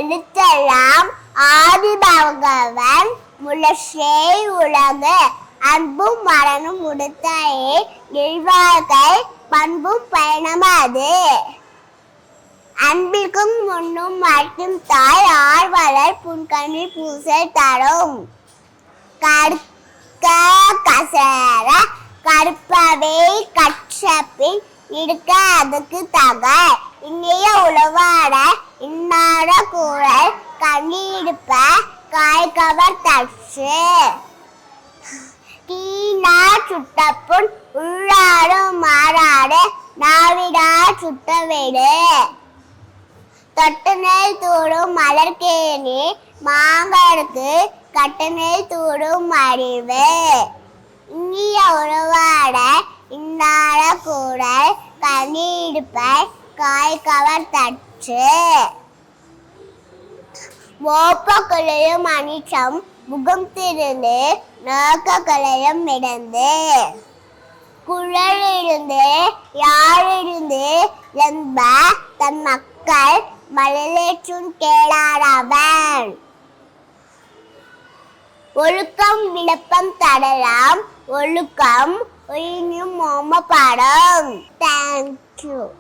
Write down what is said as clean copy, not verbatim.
எழுத்தெல்லாம் ஆதிபகவன் முளசே உலகு அன்பும் மரணும் உடுத்தாயே நெல்வாழ்க்கை பண்பும் பயணமாது. அன்பிற்கும் முன்னும் மட்டும் தாய் ஆழ்வலர் புன்கண்ணி பூசை தரும். கற்க கசர கற்பவை கற்றபின் இருக்க அதுக்கு தக இனிய உழவாட இன்னார கூறல் கண்ணீடுப்ப காய்கவர் தற்று. தீனா சுட்டப்புண் உள்ளாடு மாறாடு நாவிடா சுட்டவேடு. தொட்டுநெல் தூடும் மலர்கேணி மாங்கருக்கு கட்டுநெல் தூடும் அறிவு. இனிய உறவாட இன்னார கூறல் கண்ணீடுப்பை காய்கவர் தற்று. மோப்ப குழையும் அனிச்சம் முகம் திருந்து நோக்க குழையும் மிடந்து. குழலிருந்து யாழிருந்து என்ப தன் மக்கள் மழலேற்றும் கேளாதவன். ஒழுக்கம் விளப்பம் தடலாம் ஒழுக்கம் ஒயினும் மோம பாடம். தேங்க்யூ.